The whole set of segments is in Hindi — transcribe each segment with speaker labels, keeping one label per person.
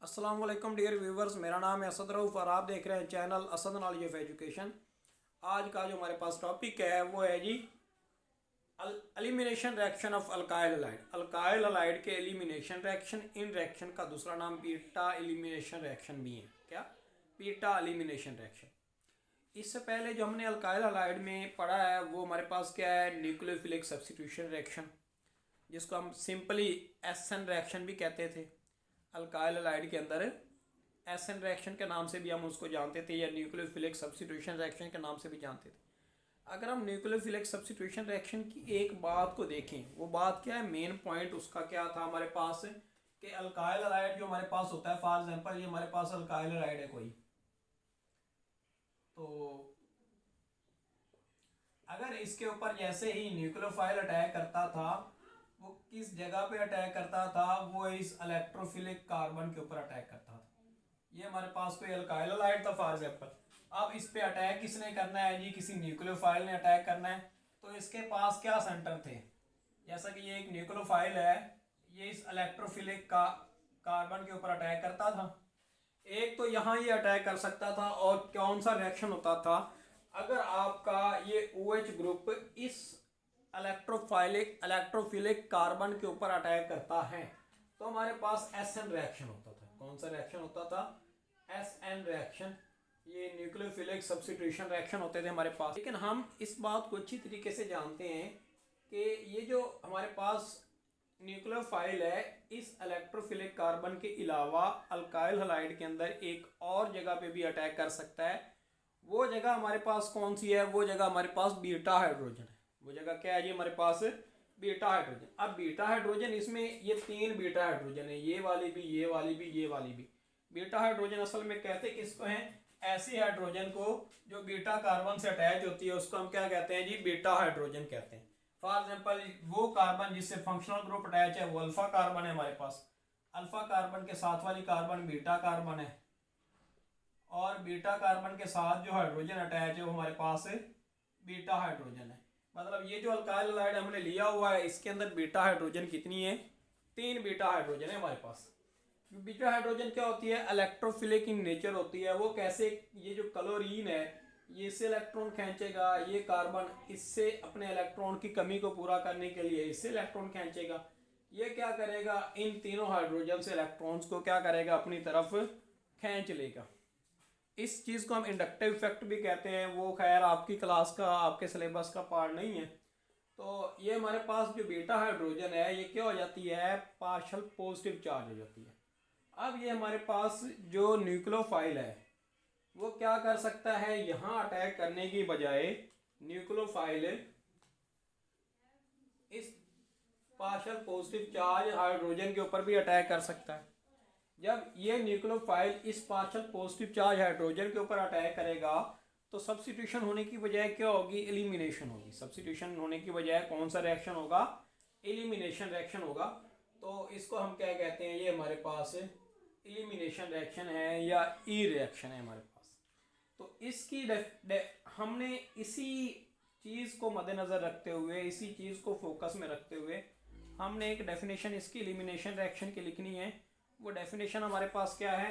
Speaker 1: अस्सलाम वालेकुम डियर व्यूवर्स, मेरा नाम है असद रऊफ़ और आप देख रहे हैं channel Asad knowledge of education. आज का जो हमारे पास टॉपिक है वो है जी elimination reaction of alkyl halide. Alkyl halide के एलिमिनेशन रिएक्शन, इन रिएक्शन का दूसरा नाम बीटा एलिमिनेशन रिएक्शन भी है। क्या? Beta elimination reaction. इससे पहले जो हमने अल्काइल हलाइड में पढ़ा है वो हमारे पास क्या है, न्यूक्लियोफिलिक सब्स्टिट्यूशन रिएक्शन, जिसको हम सिंपली एसएन रिएक्शन भी कहते थे। अल्काइल हलाइड के अंदर एसएन रिएक्शन के नाम से भी हम उसको जानते थे या न्यूक्लियोफिलिक सब्स्टिट्यूशन रिएक्शन के नाम से भी जानते थे। अगर हम न्यूक्लियोफिलिक सब्स्टिट्यूशन रिएक्शन की एक बात को देखें, वो बात क्या है, मेन पॉइंट उसका क्या था हमारे पास कि अल्काइल हलाइड जो हमारे पास होता है, फॉर एग्जांपल ये हमारे पास अल्काइल हलाइड है कोई, तो अगर इसके ऊपर जैसे ही न्यूक्लियोफाइल अटैक करता था, वो किस जगह पे अटैक करता था, वो इस इलेक्ट्रोफिलिक कार्बन के ऊपर अटैक करता था। ये हमारे पास कोई अल्काइल हलाइड था फॉर एग्जांपल। अब इस पे अटैक किसने करना है जी, किसी न्यूक्लियोफाइल ने अटैक करना है। तो इसके पास क्या सेंटर थे, जैसा कि ये एक न्यूक्लियोफाइल है, ये इस इलेक्ट्रोफिलिक का कार्बन के ऊपर अटैक करता था। एक तो यहाँ ये अटैक कर सकता था, और कौन सा रिएक्शन होता था, अगर आपका ये OH ग्रुप इस इलेक्ट्रोफिलिक कार्बन के ऊपर अटैक करता है तो हमारे पास SN रिएक्शन होता था। कौन सा रिएक्शन होता था? SN reaction. ये न्यूक्लियोफिलिक सब्स्टिट्यूशन रिएक्शन होते थे हमारे पास। लेकिन हम इस बात को अच्छी तरीके से जानते हैं कि ये जो हमारे पास न्यूक्लियोफाइल है, इस इलेक्ट्रोफिलिक कार्बन के अलावा अल्काइल हलाइड के अंदर एक और जगह पे भी अटैक कर सकता है। वो जगह हमारे पास कौन सी है? वो जगह हमारे पास बीटा हाइड्रोजन है। वो जगह क्या है जी हमारे पास? Beta hydrogen. अब बीटा हाइड्रोजन, इसमें ये 3 बीटा हाइड्रोजन है, ये वाली भी, ये वाली भी, ये वाली भी। बीटा हाइड्रोजन असल में कहते किसको हैं? ऐसी हाइड्रोजन को जो बीटा कार्बन से अटैच होती है, उसको हम क्या कहते हैं जी? बीटा हाइड्रोजन कहते हैं। फॉर एग्जाम्पल वो कार्बन जिससे फंक्शनल ग्रुप अटैच है वो अल्फा कार्बन है हमारे पास। अल्फा कार्बन के साथ वाली कार्बन बीटा कार्बन है, और बीटा कार्बन के साथ जो हाइड्रोजन अटैच है वो हमारे पास बीटा हाइड्रोजन है। मतलब ये जो अल्काइल हलाइड हमने लिया हुआ है, इसके अंदर बीटा हाइड्रोजन कितनी है? 3 बीटा हाइड्रोजन है हमारे पास। बीटा हाइड्रोजन क्या होती है? इलेक्ट्रोफिलिक इन नेचर होती है। वो कैसे? ये जो क्लोरीन है, ये इससे इलेक्ट्रॉन खींचेगा, ये कार्बन इससे अपने इलेक्ट्रॉन की कमी को पूरा करने के लिए इससे इलेक्ट्रॉन खींचेगा। ये क्या करेगा? इन तीनों हाइड्रोजन से इलेक्ट्रॉन्स को क्या करेगा? अपनी तरफ खींच लेगा। इस चीज़ को हम इंडक्टिव इफेक्ट भी कहते हैं। वो खैर आपकी क्लास का, आपके सिलेबस का पार्ट नहीं है। तो ये हमारे पास जो बीटा हाइड्रोजन है, ये क्या हो जाती है? पार्शियल पॉजिटिव चार्ज हो जाती है। अब ये हमारे पास जो न्यूक्लियोफाइल है, वो क्या कर सकता है? यहाँ अटैक करने की बजाय न्यूक्लियोफाइल इस पार्शियल पॉजिटिव चार्ज हाइड्रोजन के ऊपर भी अटैक कर सकता है। जब ये न्यूक्लियोफाइल इस पार्शियल पॉजिटिव चार्ज हाइड्रोजन के ऊपर अटैक करेगा, तो सब्स्टिट्यूशन होने की बजाय क्या होगी? एलिमिनेशन होगी। सब्स्टिट्यूशन होने की बजाय कौन सा रिएक्शन होगा? एलिमिनेशन रिएक्शन होगा। तो इसको हम क्या कहते हैं? ये हमारे पास एलिमिनेशन रिएक्शन है या ई रिएक्शन है हमारे पास। तो इसकी हमने इसी चीज़ को मद्देनज़र रखते हुए, इसी चीज़ को फोकस में रखते हुए हमने एक डेफिनेशन इसकी एलिमिनेशन रिएक्शन की लिखनी है। वो डेफिनेशन हमारे पास क्या है?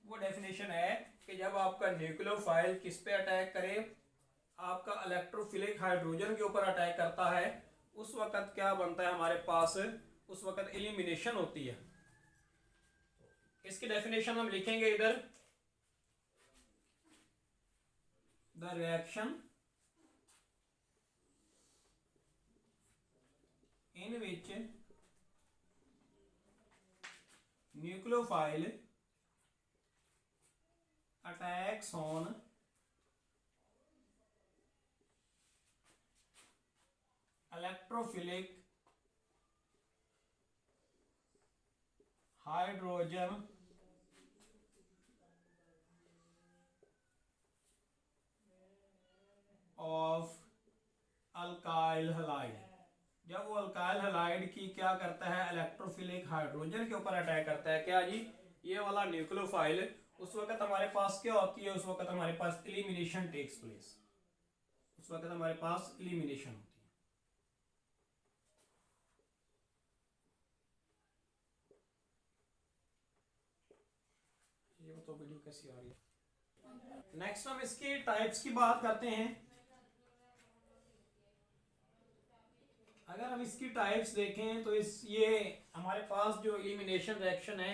Speaker 1: वो डेफिनेशन है कि जब आपका न्यूक्लियोफाइल किस पे अटैक करे, आपका इलेक्ट्रोफिलिक हाइड्रोजन के ऊपर अटैक करता है, उस वक्त क्या बनता है हमारे पास? उस वक्त एलिमिनेशन होती है। इसकी डेफिनेशन हम लिखेंगे इधर, the reaction in which nucleophile attacks on electrophilic hydrogen of alkyl halide। जब वो अल्काइल हलाइड की क्या करता है? इलेक्ट्रोफिलिक हाइड्रोजन के ऊपर अटैक करता है, क्या जी? ये वाला न्यूक्लियोफाइल, उस वक्त हमारे पास क्या होती है? उस वक्त हमारे पास एलिमिनेशन टेक्स प्लेस। उस वक्त हमारे पास एलिमिनेशन होती है। ये तो वीडियो कैसी आ रही है। नेक्स्ट हम इसकी टाइप्स की बात करते हैं। अगर हम इसकी टाइप्स देखें तो ये हमारे पास जो एलिमिनेशन रिएक्शन है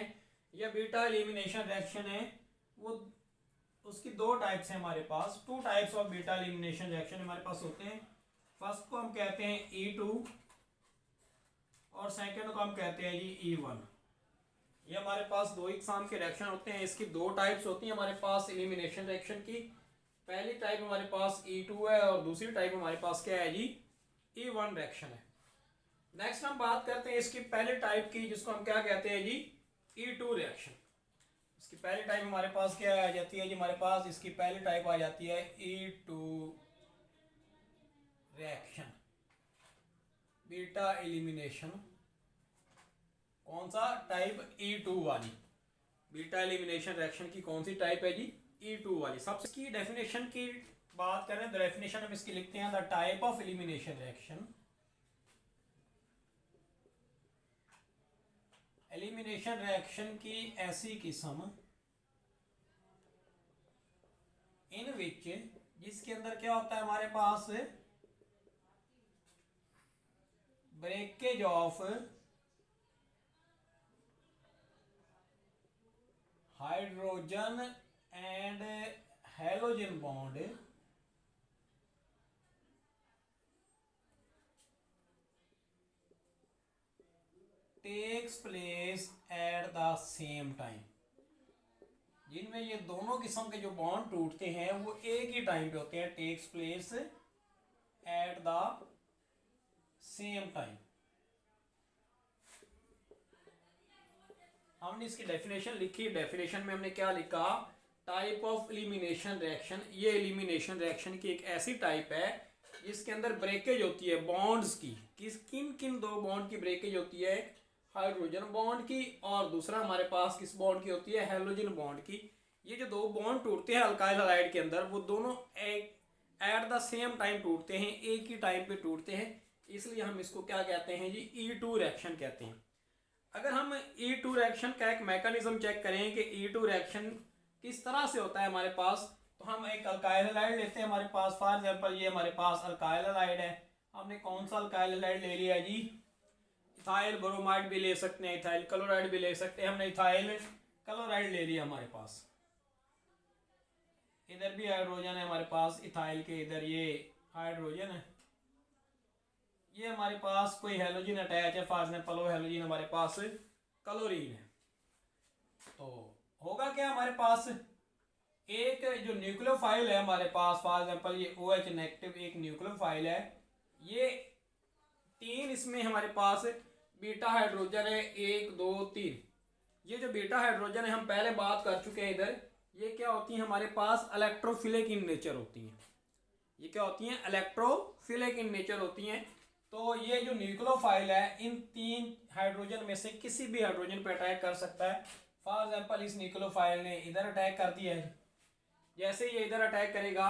Speaker 1: या बीटा एलिमिनेशन रिएक्शन है, वो उसकी दो टाइप्स हैं हमारे पास। Two types of beta elimination reaction हमारे पास होते हैं। फर्स्ट को हम कहते हैं E2 और सेकंड को हम कहते हैं जी E1। ये हमारे पास दो इकसाम के रिएक्शन होते हैं। इसकी दो टाइप्स होती हैं हमारे पास एलिमिनेशन रिएक्शन की। पहली टाइप हमारे पास E2 है और दूसरी टाइप हमारे पास क्या है जी, E1 रिएक्शन है। नेक्स्ट हम बात करते हैं इसकी पहले टाइप की, जिसको हम क्या कहते हैं जी, E2 रिएक्शन। इसकी पहली टाइप हमारे पास क्या आ जाती है जी, हमारे पास इसकी पहली टाइप आ जाती है E2 रिएक्शन, बीटा एलिमिनेशन। कौन सा टाइप, E2 वाली। बीटा एलिमिनेशन रिएक्शन की कौन सी टाइप है जी, E2 वाली। सबसे की डेफिनेशन की बात करें तो डेफिनेशन हम इसकी लिखते हैं, the type of elimination reaction, elimination reaction की ऐसी किस्म इन विच, जिसके अंदर क्या होता है हमारे पास, breakage of hydrogen and halogen bond takes place at the same time. जिनमें ये दोनों किस्म के जो बॉन्ड टूटते हैं वो एक ही टाइम पे होते हैं, takes place at the same time. हमने इसकी डेफिनेशन लिखी। डेफिनेशन में हमने क्या लिखा, टाइप ऑफ एलिमिनेशन रिएक्शन, ये एलिमिनेशन रिएक्शन की एक ऐसी टाइप है जिसके अंदर ब्रेकेज होती है बॉन्ड्स की। किन किन दो बॉन्ड की ब्रेकेज होती है, हाइड्रोजन बॉन्ड की और दूसरा हमारे पास किस बॉन्ड की होती है, हैलोजन बॉन्ड की। ये जो दो बॉन्ड टूटते हैं अल्काइल हैलाइड के अंदर, वो दोनों एट द सेम टाइम टूटते हैं, एक ही टाइम पे टूटते हैं। इसलिए हम इसको क्या कहते हैं जी, E2 रिएक्शन कहते हैं। अगर हम E2 रिएक्शन का एक मैकेनिज्म चेक करें कि E2 रिएक्शन किस तरह से होता है हमारे पास, तो हम एक अल्काइल हैलाइड लेते हैं हमारे पास। फॉर एग्जांपल ये हमारे पास अल्काइल हैलाइड है। हमने कौन सा अल्काइल हैलाइड ले लिया जी, इथाइल ब्रोमाइड भी ले सकते हैं, इथाइल क्लोराइड भी ले सकते हैं। हमने इथाइल क्लोराइड ले लिया हमारे पास। इधर भी हाइड्रोजन है हमारे पास इथाइल के, इधर ये हाइड्रोजन है। ये हमारे पास कोई हैलोजन अटैच है, फॉर एग्जांपल वो हैलोजन हमारे पास क्लोरीन है। तो होगा क्या, हमारे पास एक जो न्यूक्लियोफाइल है हमारे पास, फॉर एग्जांपल ये OH नेगेटिव एक न्यूक्लियोफाइल है। ये तीन इसमें हमारे पास बीटा हाइड्रोजन है, 1 2 3। ये जो बीटा हाइड्रोजन है हम पहले बात कर चुके हैं इधर। ये क्या होती है हमारे पास, इलेक्ट्रोफिलिक इन नेचर होती हैं। ये क्या होती हैं, इलेक्ट्रोफिलिक इन नेचर होती हैं। तो ये जो न्यूक्लियोफाइल है इन तीन हाइड्रोजन में से किसी भी हाइड्रोजन पे अटैक कर सकता है। फॉर एग्जांपल इस न्यूक्लियोफाइल ने इधर अटैक कर दिया है। जैसे ये इधर अटैक करेगा,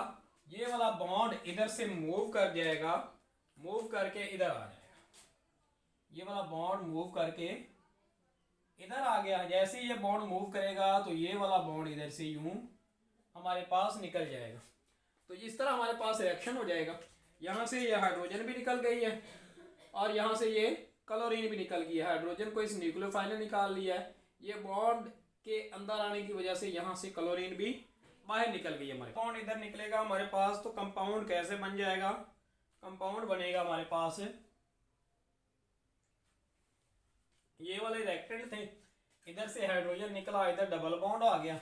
Speaker 1: ये वाला बॉन्ड इधर से मूव कर जाएगा, मूव करके इधर आ जाएगा। ये वाला बॉन्ड मूव करके इधर आ गया। जैसे ये बॉन्ड मूव करेगा तो ये वाला बॉन्ड इधर से यूं हमारे पास निकल जाएगा। तो इस तरह हमारे पास रिएक्शन हो जाएगा। यहाँ से ये हाइड्रोजन भी निकल गई है और यहाँ से ये क्लोरीन भी निकल गई है। हाइड्रोजन को इस न्यूक्लियोफाइल ने निकाल लिया है। ये बॉन्ड के अंदर आने की वजह से यहाँ से क्लोरीन भी बाहर निकल गई है। हमारे बॉन्ड इधर निकलेगा हमारे पास, तो कंपाउंड कैसे बन जाएगा, कंपाउंड बनेगा हमारे पास, ये वाले रिएक्टेंट थे, इधर से हाइड्रोजन निकला, इधर डबल बॉन्ड आ गया।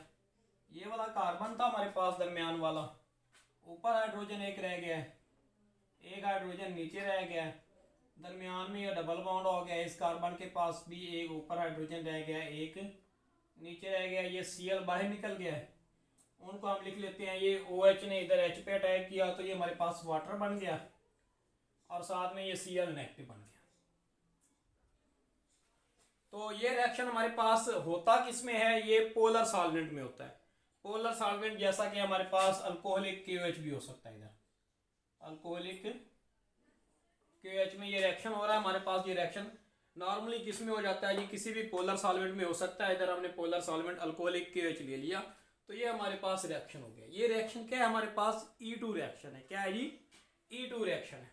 Speaker 1: ये वाला कार्बन था हमारे पास दरमियान वाला, ऊपर हाइड्रोजन एक रह गया है, एक हाइड्रोजन नीचे रह गया है, दरमियान में ये डबल बॉन्ड हो गया। इस कार्बन के पास भी एक ऊपर हाइड्रोजन रह गया, एक नीचे रह गया। ये Cl बाहर निकल गया है। उनको हम लिख लेते हैं, ये OH ने इधर H पे अटैक किया तो ये हमारे पास वाटर बन गया और साथ में ये Cl नेगेटिव बन गया। तो ये रिएक्शन हमारे पास होता किसमें है, ये पोलर सॉल्वेंट में होता है। पोलर सॉल्वेंट जैसा कि हमारे पास अल्कोहलिक KOH भी हो सकता है। इधर अल्कोहलिक KOH में ये रिएक्शन हो रहा है हमारे पास। ये रिएक्शन नॉर्मली किस में हो जाता है जी, किसी भी पोलर सॉल्वेंट में हो सकता है। इधर हमने पोलर सॉल्वेंट अल्कोहलिक KOH ले लिया, तो ये हमारे पास रिएक्शन हो गया। ये रिएक्शन क्या है, हमारे पास E2 रिएक्शन है। क्या है जी, E2 रिएक्शन है।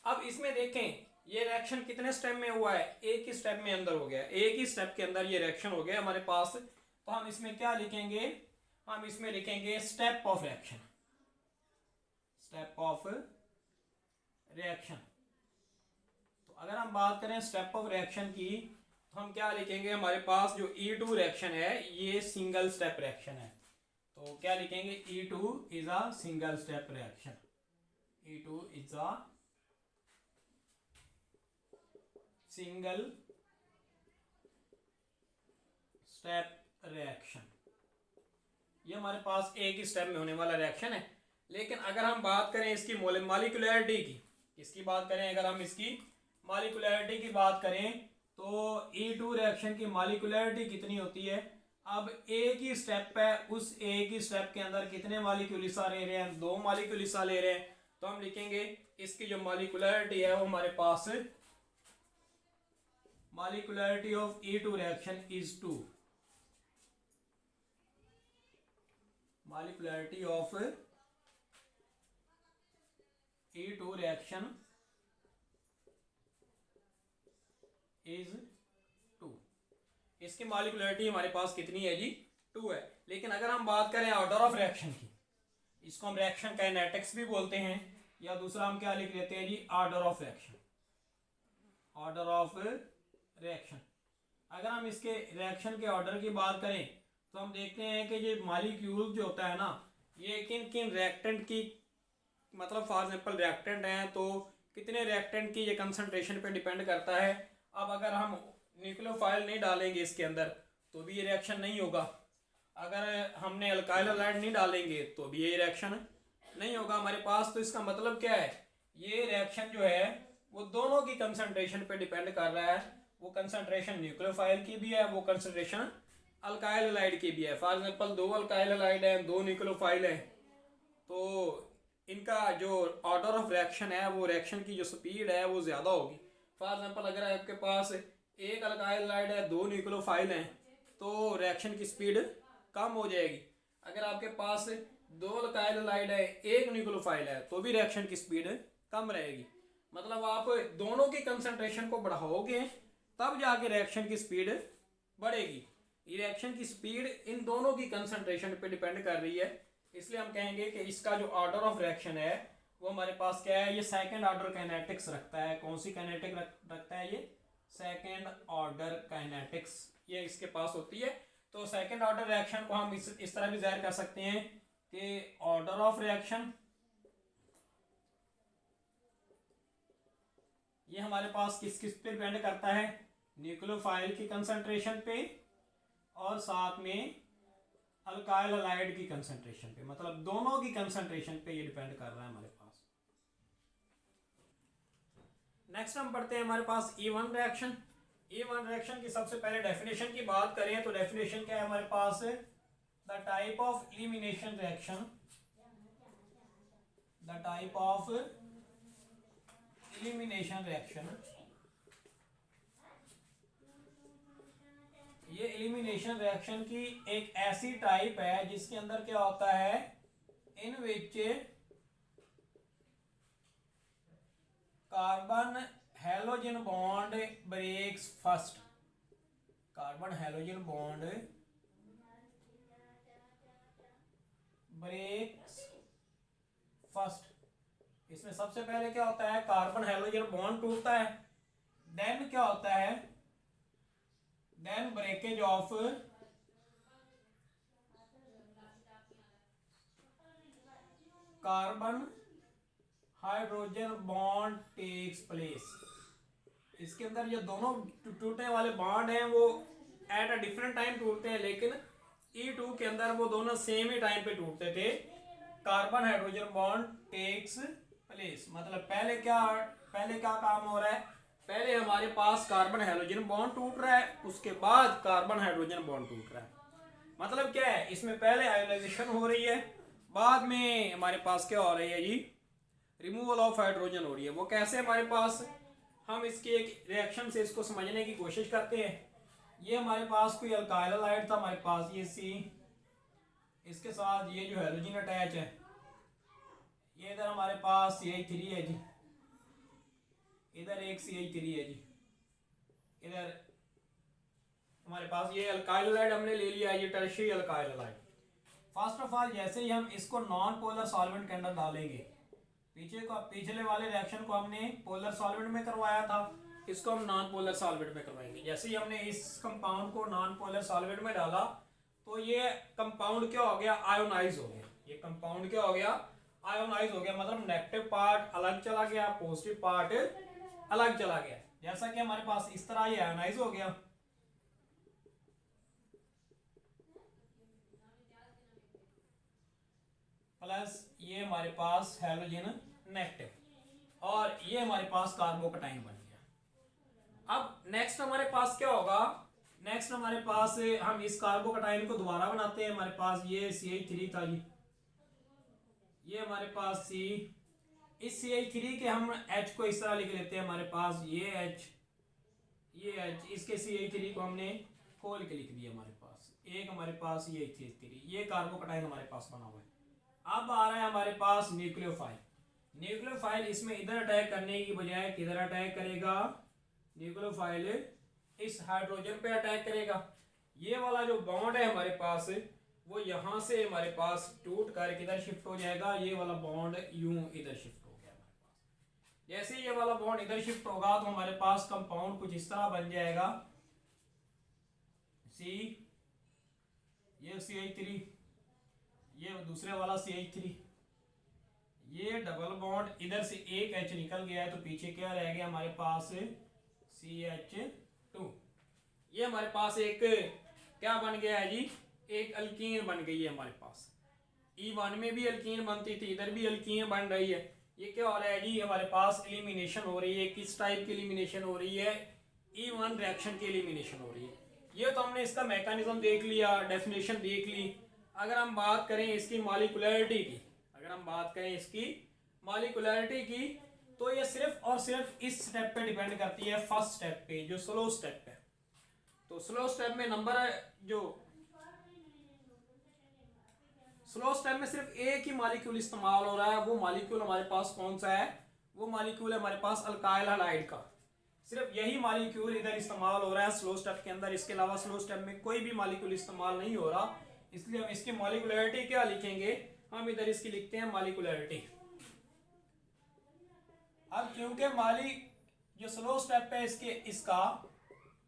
Speaker 1: अब इसमें देखें ये रिएक्शन कितने स्टेप में हुआ है, एक ही स्टेप में अंदर हो गया, एक ही स्टेप के अंदर ये रिएक्शन हो गया हमारे पास। तो हम इसमें क्या लिखेंगे, हम इसमें लिखेंगे step of reaction, step of reaction. तो अगर हम बात करें स्टेप ऑफ रिएक्शन की, तो हम क्या लिखेंगे, हमारे पास जो E2 रिएक्शन है ये सिंगल स्टेप रिएक्शन है। तो क्या लिखेंगे, E2 is a single step reaction, E2 is a single step reaction. ये हमारे पास एक ही स्टेप में होने वाला रिएक्शन है। लेकिन अगर हम बात करें इसकी मॉलिक्यूलरिटी की, इसकी बात करें, अगर हम इसकी मॉलिक्यूलरिटी की बात करें, तो E2 रिएक्शन की मॉलिक्यूलरिटी कितनी होती है। अब एक ही स्टेप है, उस एक ही स्टेप के अंदर कितने मॉलिक्यूल हिस्सा ले रहे हैं, 2 मॉलिक्यूल हिस्सा ले रहे हैं। तो हम लिखेंगे इसकी जो मॉलिक्यूलरिटी है वो हमारे पास molecularity of E2 reaction is 2. Molecularity of E2 reaction is 2. इसकी मॉलिक्यूलरिटी हमारे पास कितनी है जी, 2 है। लेकिन अगर हम बात करें ऑर्डर ऑफ रिएक्शन की, इसको हम रिएक्शन काइनेटिक्स भी बोलते हैं, या दूसरा हम क्या लिख लेते हैं जी, order of reaction, order of reaction. अगर हम इसके रिएक्शन के ऑर्डर की बात करें, तो हम देखते हैं कि ये मॉलिक्यूल जो होता है ना, ये किन किन रिएक्टेंट की, मतलब फॉर एग्जांपल रिएक्टेंट हैं तो कितने रिएक्टेंट की ये कंसंट्रेशन पे डिपेंड करता है। अब अगर हम न्यूक्लियोफाइल नहीं डालेंगे इसके अंदर तो भी ये रिएक्शन नहीं होगा। अगर हमने अल्काइल हैलाइड नहीं डालेंगे तो भी ये रिएक्शन नहीं होगा हमारे पास। तो इसका मतलब क्या है, ये रिएक्शन जो है वो दोनों की कंसंट्रेशन पे डिपेंड कर रहा है। वो कंसंट्रेशन न्यूक्लियोफाइल की भी है, वो कंसंट्रेशन अल्काइल हैलाइड की भी है। फॉर एग्जांपल 2 अल्काइल हैलाइड है, 2 न्यूक्लियोफाइल है, तो इनका जो ऑर्डर ऑफ रिएक्शन है, वो रिएक्शन की जो स्पीड है वो ज़्यादा होगी। फॉर एग्जांपल अगर आपके पास 1 अल्काइल हैलाइड है, 2 न्यूक्लियोफाइल हैं, तो रिएक्शन की स्पीड कम हो जाएगी। अगर आपके पास 2 अल्काइल हैलाइड है, 1 न्यूक्लियोफाइल है, तो भी रिएक्शन की स्पीड कम रहेगी। मतलब आप दोनों की कंसंट्रेशन को बढ़ाओगे तब जाके रिएक्शन की स्पीड बढ़ेगी। रिएक्शन की स्पीड इन दोनों की कंसंट्रेशन पे डिपेंड कर रही है। इसलिए हम कहेंगे कि इसका जो ऑर्डर ऑफ रिएक्शन है वो हमारे पास क्या है, ये सेकंड ऑर्डर काइनेटिक्स रखता है। कौन सी काइनेटिक रखता है, ये सेकंड ऑर्डर काइनेटिक्स ये इसके पास होती है। तो सेकंड ऑर्डर रिएक्शन को हम इस तरह भी जाहिर कर सकते हैं कि ऑर्डर ऑफ रिएक्शन ये हमारे पास किस किस पे डिपेंड करता है, न्यूक्लियोफाइल की कंसंट्रेशन पे और साथ में अल्काइल हैलाइड की कंसंट्रेशन पे, मतलब दोनों की कंसंट्रेशन पे ये डिपेंड कर रहा है हमारे पास। नेक्स्ट हम पढ़ते हैं हमारे पास E1 रिएक्शन। E1 रिएक्शन की सबसे पहले डेफिनेशन की बात करें तो डेफिनेशन क्या है हमारे पास, the type of elimination reaction, the type of elimination reaction, ये एलिमिनेशन रिएक्शन की एक ऐसी टाइप है जिसके अंदर क्या होता है, in which carbon halogen bond breaks first, carbon halogen bond breaks first. इसमें सबसे पहले क्या होता है, कार्बन हैलोजन बॉन्ड टूटता है, देन क्या होता है, then breakage of carbon hydrogen bond takes place. इसके अंदर जो दोनों टूटने वाले बॉन्ड हैं वो एट अ डिफरेंट टाइम टूटते हैं, लेकिन E2 के अंदर वो दोनों सेम ही टाइम पे टूटते थे। Carbon hydrogen bond takes place मतलब पहले क्या काम हो रहा है, पहले हमारे पास कार्बन हाइड्रोजन बॉन्ड टूट रहा है, उसके बाद कार्बन हाइड्रोजन बॉन्ड टूट रहा है। मतलब क्या है, इसमें पहले आयोनाइजेशन हो रही है, बाद में हमारे पास क्या हो रही है जी, रिमूवल ऑफ हाइड्रोजन हो रही है। वो कैसे, हमारे पास हम इसकी एक रिएक्शन से इसको समझने की कोशिश करते हैं। ये हमारे पास कोई अल्काइल हैलाइड था, हमारे पास ये सी, इसके साथ ये जो हैलोजन अटैच है, ये इधर हमारे पास CH3 है जी, इधर एक CH3 है जी, इधर हमारे पास ये अल्काइल हैलाइड हमने ले लिया है, ये tertiary alkyl halide. First of all जैसे ही हम इसको नॉन पोलर सॉल्वेंट के अंदर डालेंगे, पिछले वाले रिएक्शन को हमने पोलर सॉल्वेंट में करवाया था, इसको हम नॉन पोलर सॉल्वेंट में करवाएंगे। जैसे ही हमने इस कंपाउंड को नॉन पोलर सॉल्वेंट में डाला तो ये कंपाउंड क्या हो गया, आयोनाइज हो गया। ये कंपाउंड क्या हो गया, आयोनाइज हो गया, मतलब नेगेटिव पार्ट अलग चला गया, पॉजिटिव पार्ट अलग चला गया। जैसा कि हमारे पास इस तरह ये आयोनाइज हो गया, प्लस ये हमारे पास हैलोजन नेगेटिव, और ये हमारे पास कार्बोकटाइन बन गया। अब नेक्स्ट हमारे पास क्या होगा, नेक्स्ट हमारे पास हम इस कार्बोकटाइन को दोबारा बनाते हैं। हमारे पास ये CH3 था जी, ये हमारे पास C, इस CH3 के हम H को इस तरह लिख लेते हैं, हमारे पास ये H, ये H, इसके CH3 को हमने खोल के लिख दिया। हमारे पास एक हमारे पास ये CH3, ये कार्बोकटाइन हमारे पास बना हुआ है। अब आ रहा है हमारे पास न्यूक्लियोफाइल। न्यूक्लियोफाइल इसमें इधर अटैक करने की बजाय किधर अटैक करेगा, न्यूक्लियोफाइल इस हाइड्रोजन पे अटैक करेगा। ये वाला जो बॉन्ड है हमारे पास, वो यहाँ से हमारे पास टूट कर किधर शिफ्ट हो जाएगा, ये वाला बॉन्ड यूं इधर शिफ्ट हो गया हमारे पास। जैसे ये वाला बॉन्ड इधर शिफ्ट होगा तो हमारे पास कंपाउंड कुछ इस तरह बन जाएगा, C, ये CH3, ये दूसरे वाला CH3, ये डबल बॉन्ड इधर से एक H निकल गया है तो पीछे क्या रह गया हमारे पास, CH2। ये हमारे पास एक क्या बन गया है जी, एक अल्कीन बन गई है हमारे पास। E1 में भी अल्कीन बनती थी, इधर भी अल्कीन बन रही है। ये क्या हो रहा है जी, हमारे पास एलिमिनेशन हो रही है। किस टाइप की एलिमिनेशन हो रही है, E1 रिएक्शन की एलिमिनेशन हो रही है। ये तो हमने इसका मैकेनिज्म देख लिया, डेफिनेशन देख ली। अगर हम बात करें इसकी मॉलिक्यूलरिटी की, अगर हम बात करें इसकी मॉलिक्यूलरिटी की, तो ये सिर्फ और सिर्फ इस स्टेप पे डिपेंड करती है, फर्स्ट स्टेप पे, जो स्लो स्टेप है। तो स्लो स्टेप में नंबर, जो स्लो स्टेप में सिर्फ एक ही मॉलिक्यूल इस्तेमाल हो रहा है। वो मॉलिक्यूल हमारे पास कौन सा है, वो मॉलिक्यूल है हमारे पास अल्काइल हैलाइड का। सिर्फ यही मॉलिक्यूल इधर इस्तेमाल हो रहा है स्लो स्टेप के अंदर, इसके अलावा स्लो स्टेप में कोई भी मॉलिक्यूल इस्तेमाल नहीं हो रहा। इसलिए हम इसकी मॉलिक्यूलरिटी क्या लिखेंगे, हम इधर इसकी लिखते हैं मॉलिक्यूलरिटी। अब क्योंकि जो स्लो स्टेप है इसका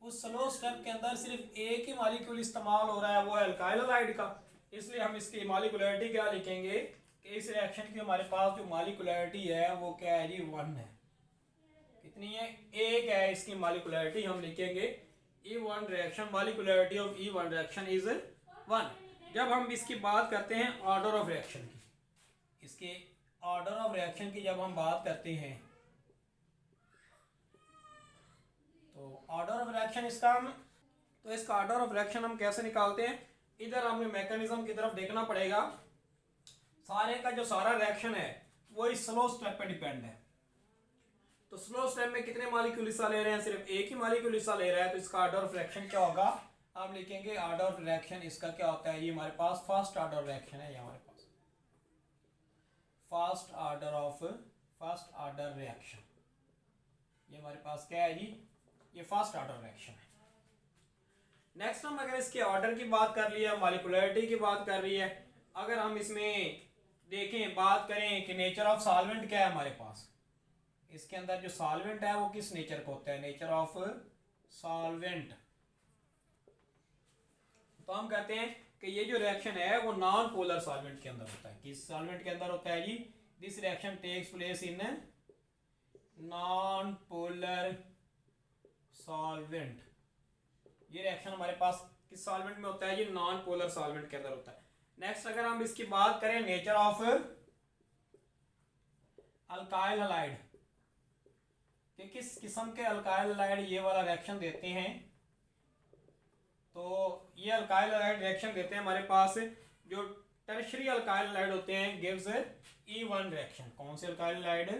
Speaker 1: उस स्लो स्टेप के अंदर सिर्फ एक ही मॉलिक्यूल इस्तेमाल हो रहा है, वो है अल्काइल हैलाइड का, इसलिए हम इसकी मॉलिक्यूलरिटी क्या लिखेंगे कि इस रिएक्शन की हमारे पास जो मॉलिक्यूलरिटी है वो क्या है जी, 1 है। कितनी है, 1 है इसकी मॉलिक्यूलरिटी। हम लिखेंगे E1 reaction, molecularity of E1 reaction is 1। जब हम इसकी बात करते हैं ऑर्डर ऑफ रिएक्शन की, इसके ऑर्डर ऑफ रिएक्शन की जब हम बात करते हैं, तो ऑर्डर ऑफ रिएक्शन इसका ऑर्डर ऑफ रिएक्शन हम कैसे निकालते हैं, इधर हमें मैकेनिज्म की तरफ देखना पड़ेगा। सारे का जो सारा रिएक्शन है वो इस स्लो स्टेप पे डिपेंड है। तो स्लो स्टेप में कितने मॉलिक्यूल हिस्सा ले रहे हैं, सिर्फ एक ही मॉलिक्यूल हिस्सा ले रहा है, तो इसका ऑर्डर ऑफ रिएक्शन क्या होगा, हम लिखेंगे ऑर्डर ऑफ रिएक्शन इसका क्या होता है, ये हमारे पास फर्स्ट ऑर्डर रिएक्शन है। ये हमारे पास फर्स्ट ऑर्डर रिएक्शन, ये हमारे पास क्या है जी, ये फर्स्ट ऑर्डर रिएक्शन है। नेक्स्ट हम अगर इसके ऑर्डर की बात कर लिया, मॉलिक्यूलरिटी की बात कर रही है, अगर हम इसमें देखें, बात करें कि नेचर ऑफ सॉल्वेंट क्या है हमारे पास, इसके अंदर जो सॉल्वेंट है वो किस नेचर का होता है, नेचर ऑफ सॉल्वेंट। तो हम कहते हैं कि ये जो रिएक्शन है वो नॉन पोलर सॉल्वेंट के अंदर होता है। किस सॉल्वेंट के अंदर होता है जी, this reaction takes place in non polar solvent. ये रिएक्शन हमारे पास किस सॉल्वेंट में होता है जी, नॉन पोलर सॉल्वेंट के अंदर होता है। नेक्स्ट अगर हम इसकी बात करें नेचर ऑफ अल्काइल हैलाइड, कि किस किस्म के अल्काइल हैलाइड ये वाला रिएक्शन देते हैं, तो ये अल्काइल हैलाइड रिएक्शन देते हैं हमारे पास जो टर्शियरी अल्काइल हैलाइड होते हैं, गिव्स E1 रिएक्शन। कौन से alkyl halide,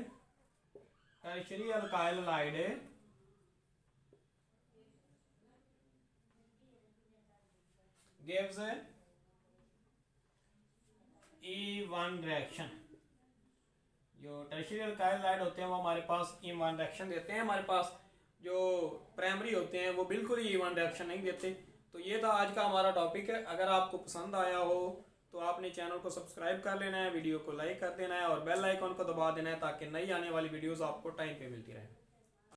Speaker 1: tertiary alkyl halide gives E1 reaction. जो टर्शियरी अल्काइल हाइड होते हैं वो हमारे पास E1 रिएक्शन देते हैं, हमारे पास जो प्राइमरी होते हैं वो बिल्कुल ही E1 रिएक्शन नहीं देते। तो ये था आज का हमारा टॉपिक है। अगर आपको पसंद आया हो तो आपने चैनल को सब्सक्राइब कर लेना है, वीडियो को लाइक कर देना है और बेल आइकॉन को दबा देना है ताकि नई आने वाली वीडियोस आपको टाइम पे मिलती रहे।